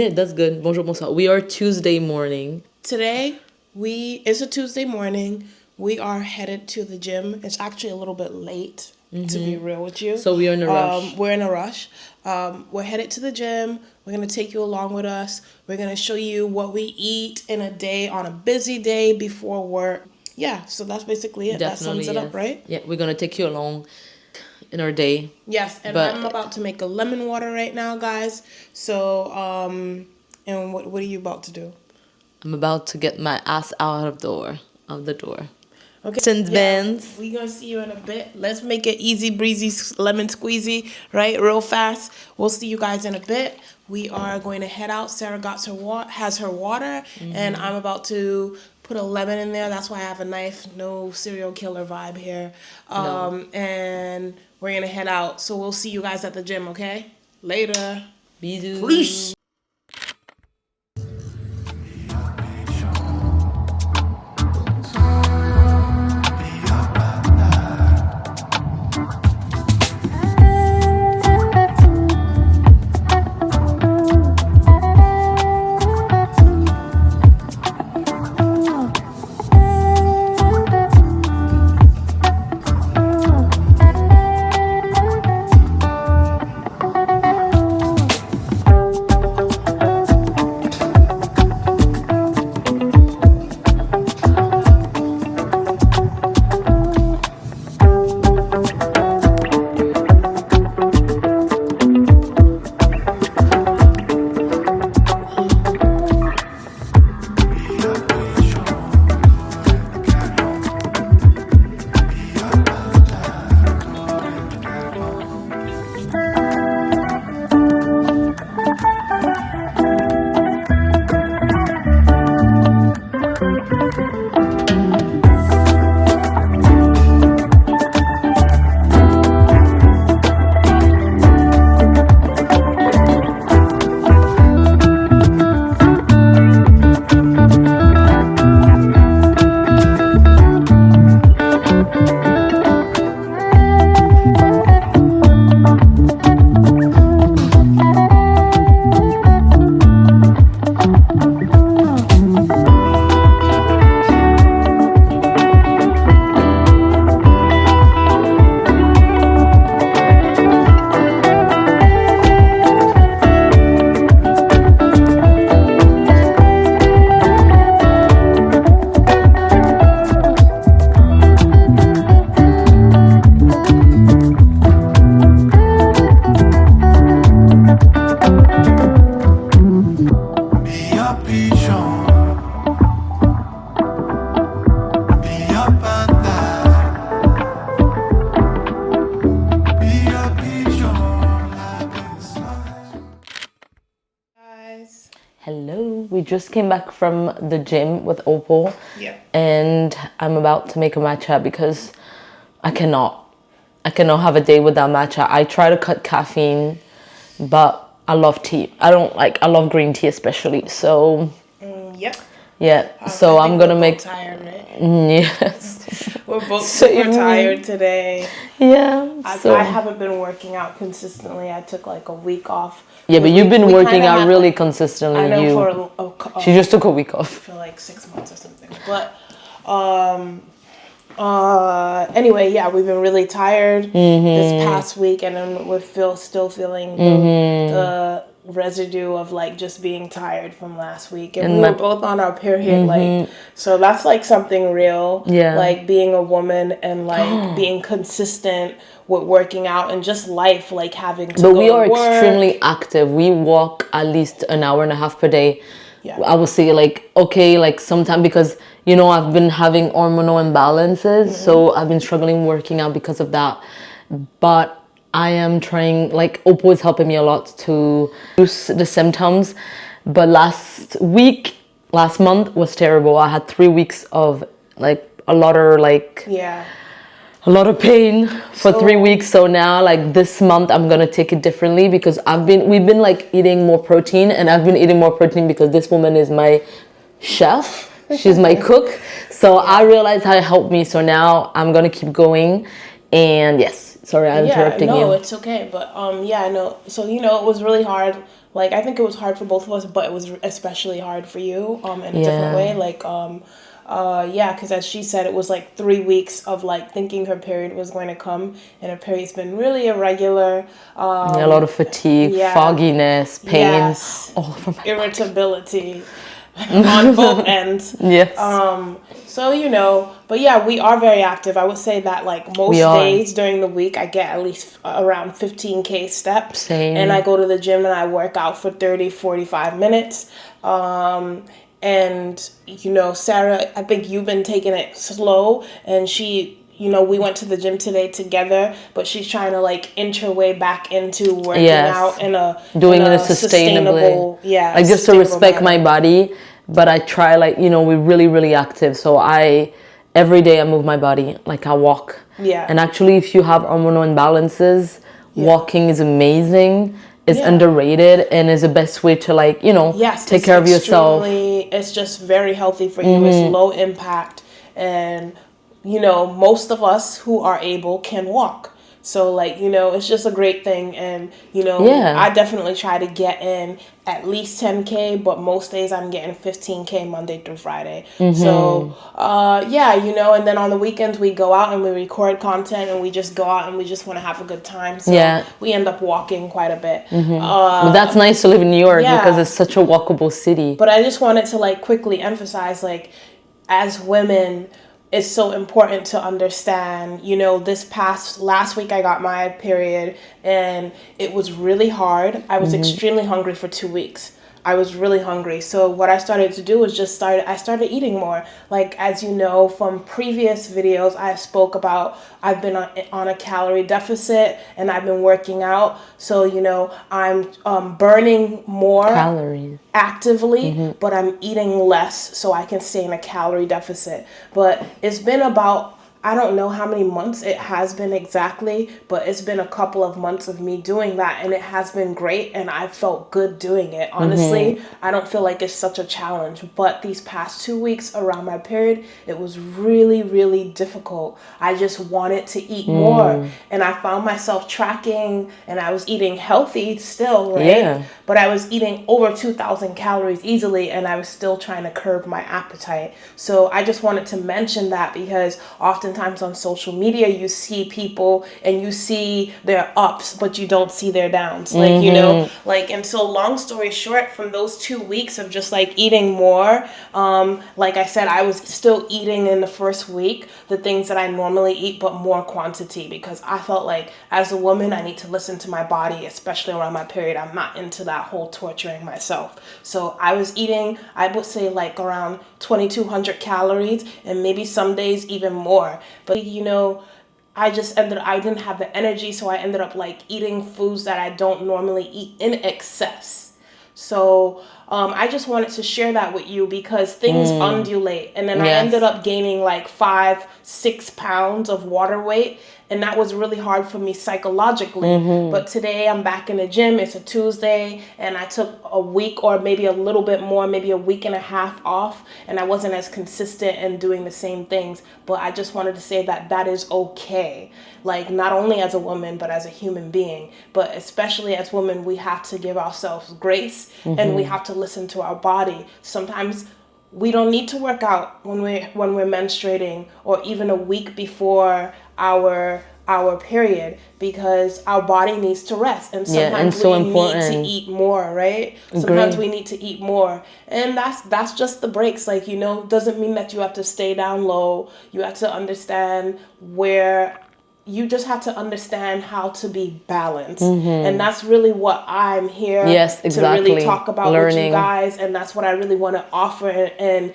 Yeah, that's good. Bonjour, bonsoir. We are Tuesday morning. Today, it's a Tuesday morning. We are headed to the gym. It's actually a little bit late, to be real with you. So we are in a rush. We're in a rush. We're headed to the gym. We're going to take you along with us. We're going to show you what we eat in a day on a busy day before work. Yeah, so that's basically it. Definitely, that sums it up, right? Yeah, we're gonna take you along in our day. Yes, and I'm about to make a lemon water right now, guys. So, and what are you about to do? I'm about to get my ass out of the door. Okay. Since Benz. We're going to see you in a bit. Let's make it easy breezy lemon squeezy, right? Real fast. We'll see you guys in a bit. We are going to head out. Sarah has her water, and I'm about to put a lemon in there. That's why I have a knife. No serial killer vibe here. No. And we're going to head out. So we'll see you guys at the gym, okay? Later. Bisous. Peace. Hello. We just came back from the gym with Opal. Yeah. And I'm about to make a matcha because I cannot have a day without matcha. I try to cut caffeine, but I love tea. I love green tea especially. So Yep. yeah. So I'm gonna make. Tired, right? Yes. We're both super tired today. Yeah. I haven't been working out consistently. I took like a week off. Yeah, but you've been working out really consistently. I know she just took a week off for like 6 months or something. But anyway, yeah, we've been really tired this past week, and then we're still feeling the residue of like just being tired from last week, and we were both on our period, like, so that's like something real. Yeah, like being a woman and like being consistent with working out and just life, like having to but we are extremely active. We walk at least an hour and a half per day. Yeah, I would say like, okay, like sometime, because you know I've been having hormonal imbalances, so I've been struggling working out because of that. But I am trying, like Opal is helping me a lot to reduce the symptoms. But last month was terrible. I had 3 weeks of like a lot of pain for 3 weeks. So now like this month I'm gonna take it differently, because we've been like eating more protein, and I've been eating more protein because this woman is my chef. She's my cook. So I realized how it helped me. So now I'm gonna keep going, and yes, Sorry, I'm interrupting no, you. it's okay. But yeah, no. So it was really hard. Like I think it was hard for both of us, but it was especially hard for you in a different way. Like yeah, because as she said, it was like 3 weeks of like thinking her period was going to come, and her period's been really irregular. A lot of fatigue, fogginess, pain, all over my irritability on both ends. Yes. So but yeah, we are very active. I would say that like most days during the week, I get at least around 15K steps. Same. And I go to the gym and I work out for 30-45 minutes. And Sarah, I think you've been taking it slow, and she, we went to the gym today together, but she's trying to like inch her way back into working out in a sustainable, like just to respect my body. But I try, like, we're really, really active. So every day I move my body, like I walk. Yeah. And actually, if you have hormonal imbalances, walking is amazing. It's underrated and is the best way to, like, take care of yourself. It's just very healthy for you. It's low impact. And, most of us who are able can walk. So, like, it's just a great thing. And, I definitely try to get in at least 10K, but most days I'm getting 15K Monday through Friday. So, and then on the weekends we go out and we record content, and we just go out and we just want to have a good time. So we end up walking quite a bit. But that's nice to live in New York because it's such a walkable city. But I just wanted to, like, quickly emphasize, like, as women, it's so important to understand, last week I got my period and it was really hard. I was extremely hungry for 2 weeks. I was really hungry. So what I started to do was I started eating more. Like, as you know from previous videos, I spoke about I've been on a calorie deficit and I've been working out. So, I'm burning more calories actively, but I'm eating less so I can stay in a calorie deficit. But it's been about, I don't know how many months it has been exactly, but it's been a couple of months of me doing that, and it has been great, and I felt good doing it. Honestly, I don't feel like it's such a challenge, but these past 2 weeks around my period, it was really, really difficult. I just wanted to eat more, and I found myself tracking, and I was eating healthy still, right? Yeah. But I was eating over 2,000 calories easily, and I was still trying to curb my appetite. So I just wanted to mention that, because oftentimes on social media you see people and you see their ups, but you don't see their downs. Like, and so long story short, from those 2 weeks of just like eating more, like I said, I was still eating in the first week the things that I normally eat, but more quantity, because I felt like as a woman I need to listen to my body, especially around my period. I'm not into that whole torturing myself. So I was eating, I would say, like around 2,200 calories, and maybe some days even more. But I didn't have the energy, so I ended up like eating foods that I don't normally eat in excess. So I just wanted to share that with you, because things undulate, and then I ended up gaining like 5-6 pounds of water weight, and that was really hard for me psychologically. But today I'm back in the gym. It's a Tuesday, and I took a week or maybe a little bit more, maybe a week and a half off, and I wasn't as consistent in doing the same things. But I just wanted to say that that is okay. Like, not only as a woman, but as a human being. But especially as women, we have to give ourselves grace, and we have to listen to our body. Sometimes we don't need to work out when we're menstruating, or even a week before our period, because our body needs to rest, and sometimes we need to eat more, right? Sometimes we need to eat more, and that's just the breaks. Like, doesn't mean that you have to stay down low. You have to understand where. You just have to understand how to be balanced. And that's really what I'm here to really talk about with you guys. And that's what I really want to offer and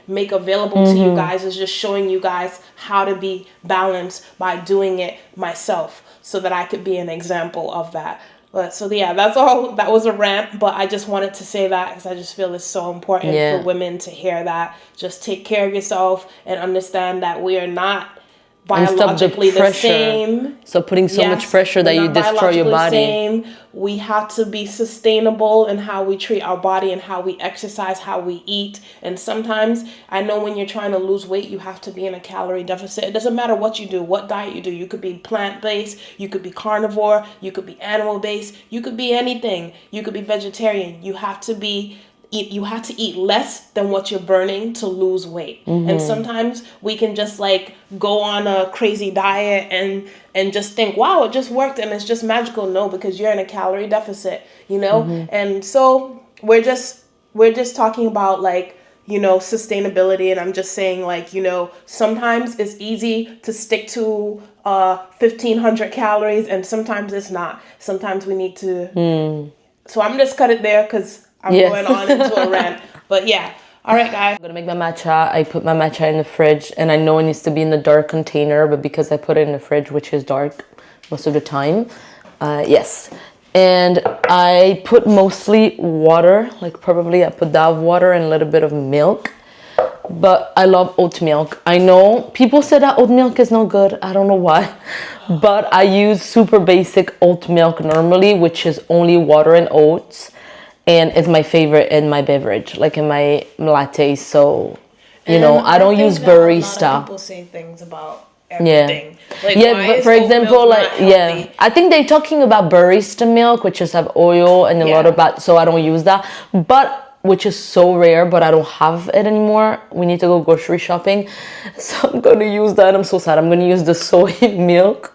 make available to you guys, is just showing you guys how to be balanced by doing it myself, so that I could be an example of that. But so yeah, that's all. That was a rant, but I just wanted to say that because I just feel it's so important for women to hear that. Just take care of yourself and understand that we are not biologically the pressure. same. So putting so much pressure that you destroy your body. Same. We have to be sustainable in how we treat our body and how we exercise, how we eat. And sometimes I know when you're trying to lose weight, you have to be in a calorie deficit. It doesn't matter what you do, what diet you do. You could be plant-based, you could be carnivore, you could be animal-based, you could be anything. You could be vegetarian. You have to eat less than what you're burning to lose weight. And sometimes we can just like go on a crazy diet and just think, wow, it just worked and it's just magical. No, because you're in a calorie deficit, you know? And so we're just talking about like, you know, sustainability. And I'm just saying like, you know, sometimes it's easy to stick to 1,500 calories and sometimes it's not. Sometimes we need to, so I'm just cut it there because I'm going on into a rant. But yeah. All right, guys. I'm going to make my matcha. I put my matcha in the fridge. And I know it needs to be in the dark container. But because I put it in the fridge, which is dark most of the time. Yes. And I put mostly water. Like probably I put Dove water and a little bit of milk. But I love oat milk. I know people say that oat milk is no good. I don't know why. But I use super basic oat milk normally, which is only water and oats. And it's my favorite in my beverage, like in my latte. So, you know, I don't use barista. A lot of people say things about everything. Like, but for example, like, I think they're talking about barista milk, which just have oil and a lot of that. So I don't use that. But, which is so rare, but I don't have it anymore. We need to go grocery shopping. So I'm going to use that. I'm so sad. I'm going to use the soy milk.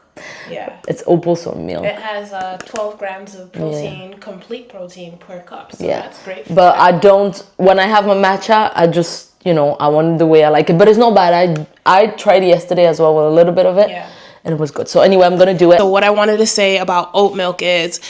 Yeah. It's opal soy milk. It has 12 grams of protein, complete protein per cup. So that's great. But I don't, when I have my matcha, I just, you know, I want the way I like it. But it's not bad. I tried yesterday as well with a little bit of it. Yeah. And it was good. So anyway, I'm going to do it. So what I wanted to say about oat milk is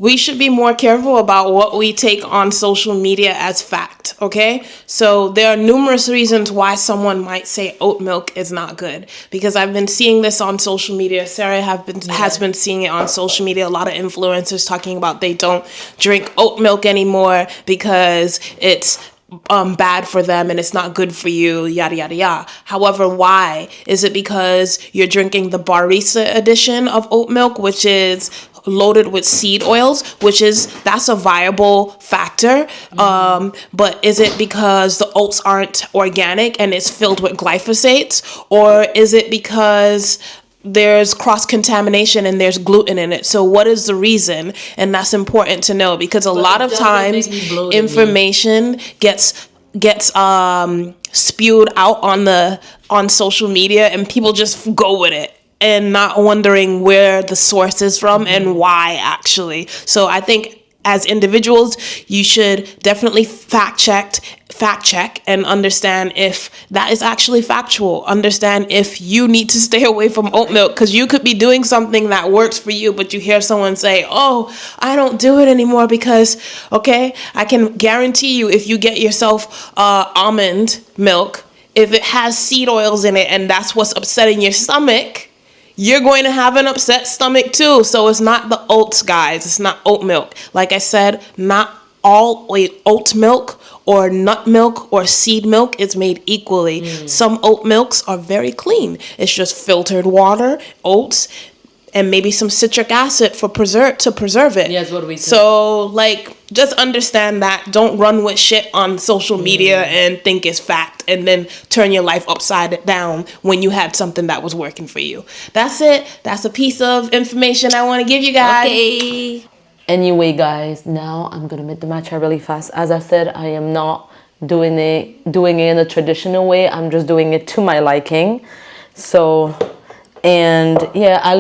we should be more careful about what we take on social media as fact, okay? So there are numerous reasons why someone might say oat milk is not good. Because I've been seeing this on social media. Sarah has been seeing it on social media. A lot of influencers talking about they don't drink oat milk anymore because it's bad for them and it's not good for you, yada yada yada. However, why? Is it because you're drinking the barista edition of oat milk, which is loaded with seed oils, that's a viable factor. But is it because the oats aren't organic and it's filled with glyphosates? Or is it because there's cross-contamination and there's gluten in it? So what is the reason? And that's important to know, because a lot of times information gets spewed out on social media and people just go with it and not wondering where the source is from and why actually. So I think as individuals, you should definitely fact check and understand if that is actually factual. Understand if you need to stay away from oat milk, because you could be doing something that works for you, but you hear someone say, oh, I don't do it anymore because, okay, I can guarantee you if you get yourself almond milk, if it has seed oils in it and that's what's upsetting your stomach, you're going to have an upset stomach too. So it's not the oats, guys. It's not oat milk. Like I said, not all oat milk or nut milk or seed milk is made equally. Some oat milks are very clean. It's just filtered water, oats, and maybe some citric acid to preserve it. Yes, what we say. So, like, just understand that. Don't run with shit on social media and think it's fact and then turn your life upside down when you had something that was working for you. That's it. That's a piece of information I want to give you guys. Okay. Anyway, guys, now I'm going to make the matcha really fast. As I said, I am not doing it in a traditional way. I'm just doing it to my liking. So... and yeah, I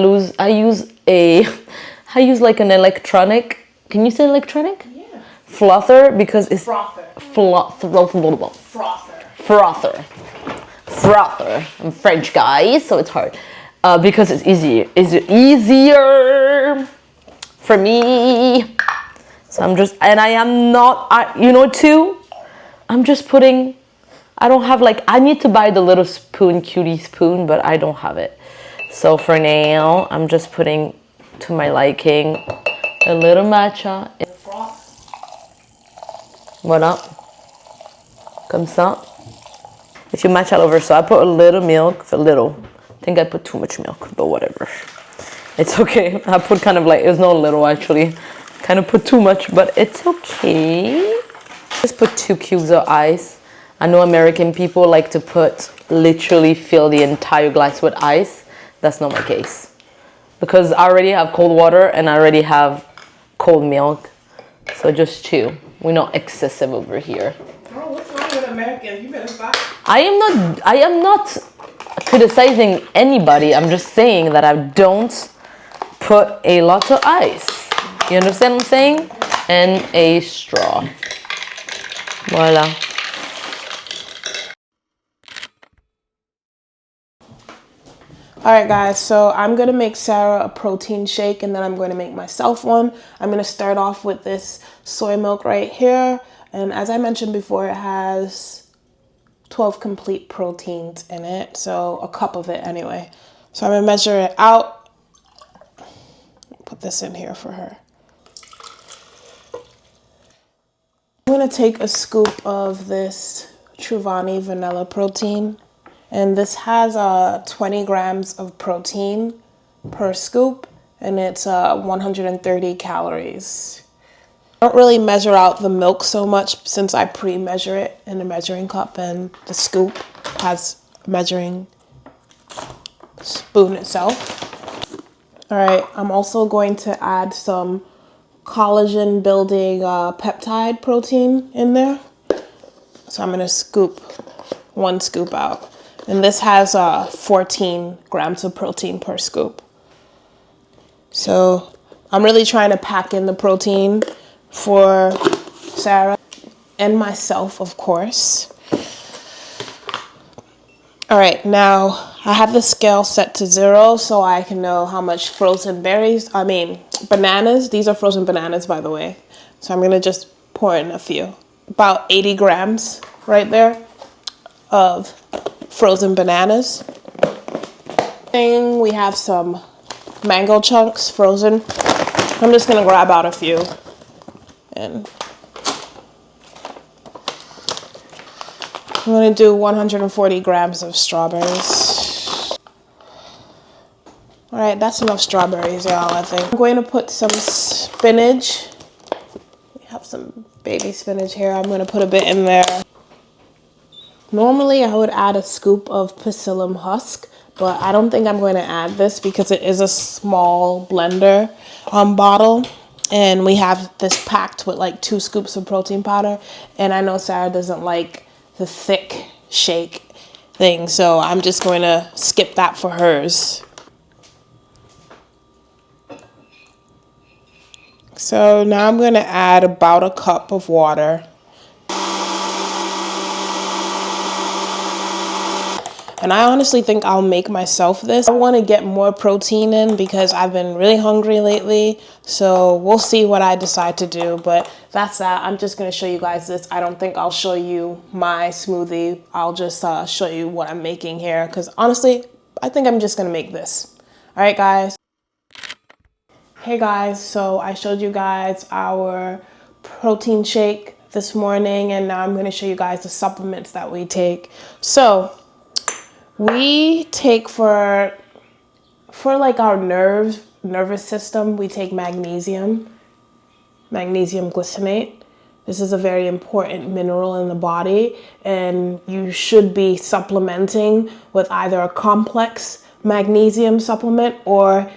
use like an electronic. Can you say electronic? Yeah. Frother, because it's Frother. Frother. I'm French, guys, so it's hard. Because it's easier for me. So I'm just, and I am not, I'm just putting. I don't have I need to buy the little spoon, cutie spoon, but I don't have it. So for now, I'm just putting, to my liking, a little matcha. Voilà. Comme ça. If you matcha over, so I put a little milk, take think I put too much milk, but whatever. It's okay. I put kind of like, it's not little actually. Kind of put too much, but it's okay. Just put 2 cubes of ice. I know American people like to literally fill the entire glass with ice. That's not my case. Because I already have cold water and I already have cold milk. So just 2. We're not excessive over here. Oh, what's wrong with Americans? You better stop. I am not criticizing anybody. I'm just saying that I don't put a lot of ice. You understand what I'm saying? And a straw. Voila. All right, guys, so I'm going to make Sarah a protein shake, and then I'm going to make myself one. I'm going to start off with this soy milk right here. And as I mentioned before, it has 12 complete proteins in it, so a cup of it anyway. So I'm going to measure it out. Put this in here for her. I'm going to take a scoop of this Truvani vanilla protein. And this has 20 grams of protein per scoop, and it's 130 calories. I don't really measure out the milk so much since I pre-measure it in a measuring cup, and the scoop has a measuring spoon itself. All right, I'm also going to add some collagen building peptide protein in there. So I'm going to scoop 1 scoop out. And this has 14 grams of protein per scoop. So I'm really trying to pack in the protein for Sarah and myself, of course. All right, now I have the scale set to 0 so I can know how much bananas. These are frozen bananas, by the way. So I'm gonna just pour in a few. About 80 grams right there of frozen bananas. We have some mango chunks frozen. I'm just gonna grab out a few. And I'm gonna do 140 grams of strawberries. All right, that's enough strawberries, y'all, I think. I'm going to put some spinach. We have some baby spinach here. I'm gonna put a bit in there. Normally, I would add a scoop of psyllium husk, but I don't think I'm going to add this because it is a small blender bottle. And we have this packed with like 2 scoops of protein powder. And I know Sarah doesn't like the thick shake thing, so I'm just going to skip that for hers. So now I'm going to add about a cup of water. And I honestly think I'll make myself this. I want to get more protein in because I've been really hungry lately. So we'll see what I decide to do. But that's that. I'm just going to show you guys this. I don't think I'll show you my smoothie. I'll just show you what I'm making here. Because honestly, I think I'm just going to make this. All right, guys. Hey, guys. So I showed you guys our protein shake this morning. And now I'm going to show you guys the supplements that we take. So we take for like our nervous system, we take magnesium glycinate. This is a very important mineral in the body, and you should be supplementing with either a complex magnesium supplement or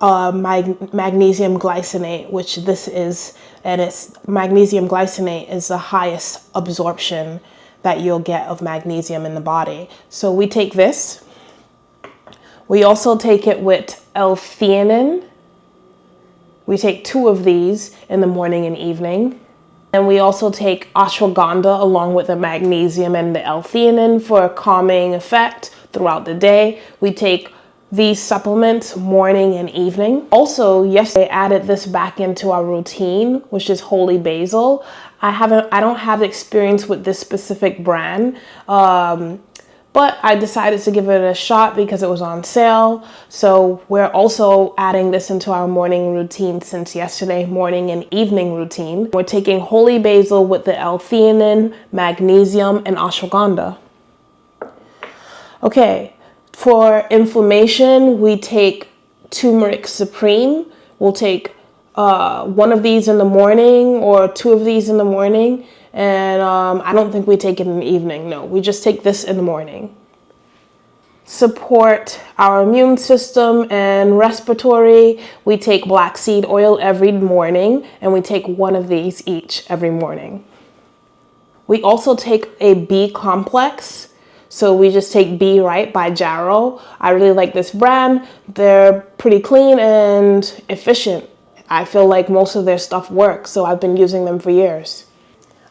magnesium glycinate, which this is, and it's magnesium glycinate is the highest absorption that you'll get of magnesium in the body. So we take this. We also take it with L-theanine. We take 2 of these in the morning and evening. And we also take ashwagandha along with the magnesium and the L-theanine for a calming effect throughout the day. We take these supplements morning and evening. Also, yesterday I added this back into our routine, which is Holy Basil. I don't have experience with this specific brand, but I decided to give it a shot because it was on sale. So we're also adding this into our morning routine since yesterday, morning and evening routine. We're taking Holy Basil with the L-theanine, magnesium, and ashwagandha. Okay, For inflammation, we take turmeric supreme. We'll take one of these in the morning or two of these in the morning. And I don't think we take it in the evening. No, we just take this in the morning. Support our immune system and respiratory, we take black seed oil every morning, and we take one of these each every morning. We also take a B complex. So we just take Be Right by Jarrow. I really like this brand. They're pretty clean and efficient. I feel like most of their stuff works, so I've been using them for years.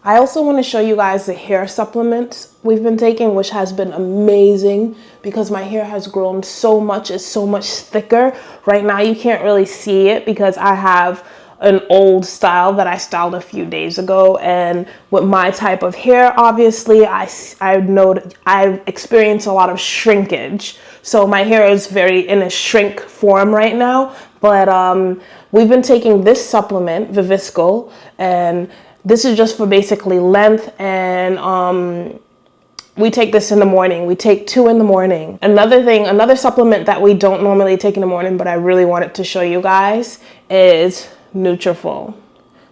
I also want to show you guys the hair supplements we've been taking, which has been amazing because my hair has grown so much. It's so much thicker. Right now you can't really see it because I have an old style that I styled a few days ago, and with my type of hair, obviously I experience a lot of shrinkage. So my hair is very in a shrink form right now, but we've been taking this supplement, Viviscal, and this is just for basically length, and we take this in the morning. We take 2 in the morning. Another supplement that we don't normally take in the morning, but I really wanted to show you guys, is Nutrafol.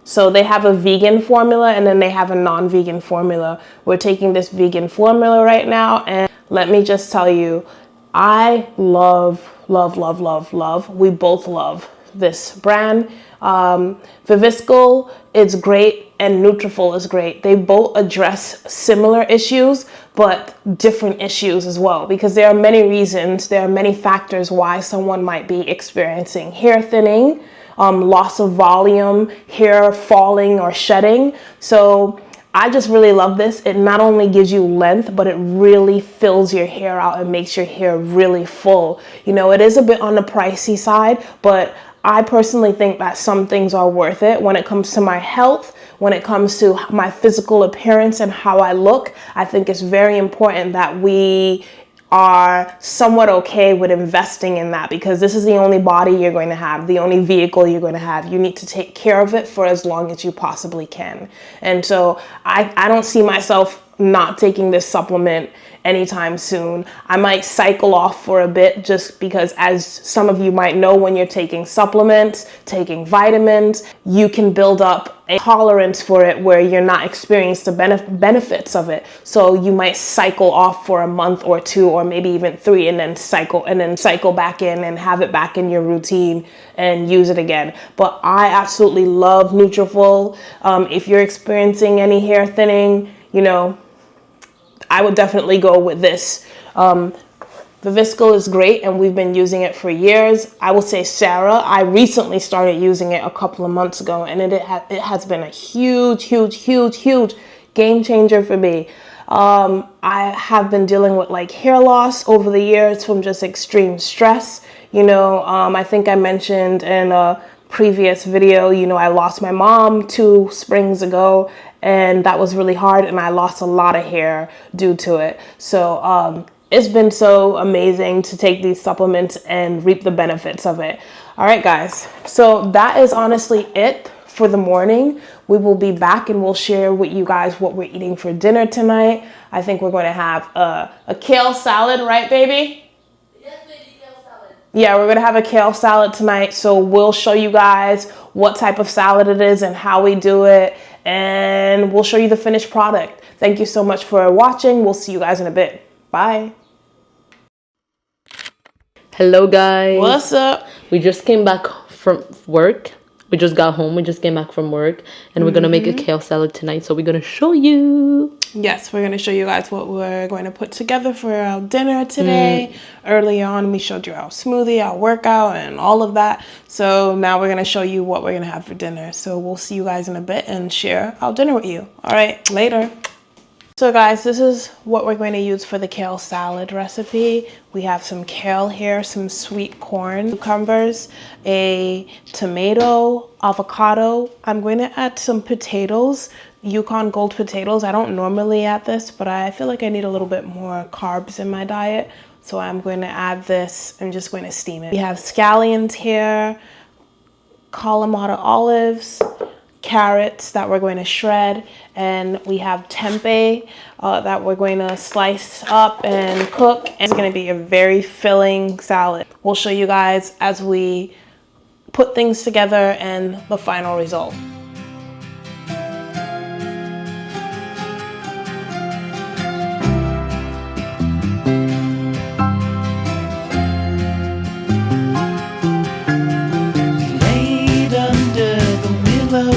So they have a vegan formula and then they have a non-vegan formula. We're taking this vegan formula right now, and let me just tell you, I love, we both love this brand. Viviscal is great and Nutrafol is great. They both address similar issues, but different issues as well, because there are many reasons, there are many factors why someone might be experiencing hair thinning, loss of volume, hair falling or shedding. So I just really love this. It not only gives you length, but it really fills your hair out and makes your hair really full. You know, it is a bit on the pricey side, but I personally think that some things are worth it when it comes to my health, when it comes to my physical appearance and how I look. I think it's very important that we are somewhat okay with investing in that, because this is the only body you're going to have, the only vehicle you're going to have. You need to take care of it for as long as you possibly can. And so I don't see myself not taking this supplement anytime soon. I might cycle off for a bit, just because, as some of you might know, when you're taking supplements, taking vitamins, you can build up a tolerance for it where you're not experiencing the benefits of it. So you might cycle off for a month or 2 or maybe even 3, and then cycle back in and have it back in your routine and use it again. But I absolutely love Nutrafol. If you're experiencing any hair thinning, you know, I would definitely go with this. Viviscal is great, and we've been using it for years. I will say Sarah, I recently started using it a couple of months ago, and it has been a huge game changer for me. I have been dealing with like hair loss over the years from just extreme stress. You know, I think I mentioned in a previous video, you know, I lost my mom 2 springs ago, and that was really hard, and I lost a lot of hair due to it. So it's been so amazing to take these supplements and reap the benefits of it. All right, guys, so that is honestly it for the morning. We will be back and we'll share with you guys what we're eating for dinner tonight. I think we're going to have a kale salad, right, baby? Yes, baby, kale salad. Yeah, we're going to have a kale salad tonight, so we'll show you guys what type of salad it is and how we do it, and we'll show you the finished product. Thank you so much for watching. We'll see you guys in a bit. Bye. Hello, guys. What's up? We just came back from work. We just got home. We just came back from work, and we're going to make a kale salad tonight. So we're going to show you. Yes, we're going to show you guys what we're going to put together for our dinner today. Early on, we showed you our smoothie, our workout, and all of that. So now we're going to show you what we're going to have for dinner. So we'll see you guys in a bit and share our dinner with you. All right, later. So guys, this is what we're going to use for the kale salad recipe. We have some kale here, some sweet corn, cucumbers, a tomato, avocado. I'm going to add some potatoes, Yukon Gold potatoes. I don't normally add this, but I feel like I need a little bit more carbs in my diet. So I'm going to add this. I'm just going to steam it. We have scallions here, Kalamata olives, carrots that we're going to shred, and we have tempeh that we're going to slice up and cook. And it's going to be a very filling salad. We'll show you guys as we put things together and the final result.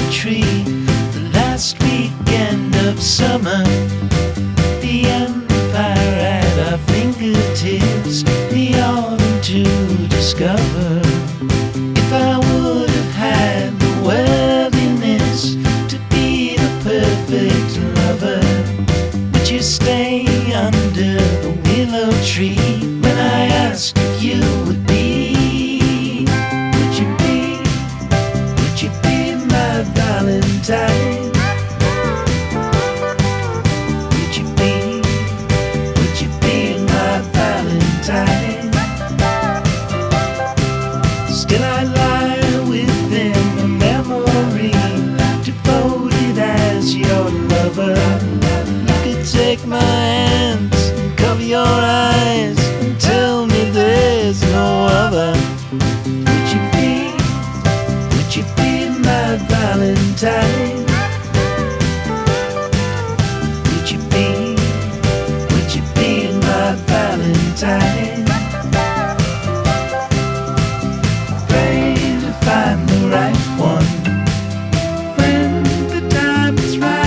Tree, the last weekend of summer, the empire at our fingertips, the autumn to discover. If I would have had the worthiness to be the perfect lover, would you stay under the willow tree when I asked if you would be? Would you be my Valentine? Would you be my Valentine? Still I lie within a memory, devoted as your lover. You could take my hands and cover your eyes and tell me there's no other. Would you be my Valentine? Would you be my Valentine? Pray to find the right one when the time is right.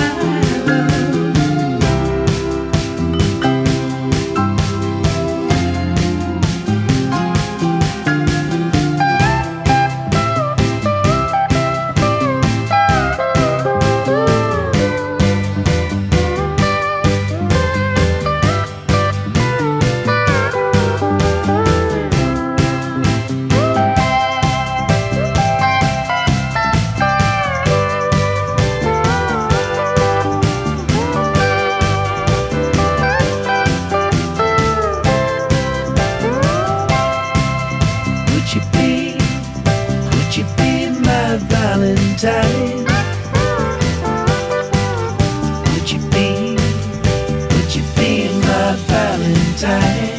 Would you be my Valentine? Would you be my Valentine?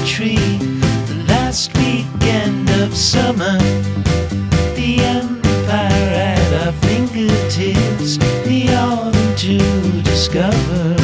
Tree, the last weekend of summer, the empire at our fingertips, the autumn to discover.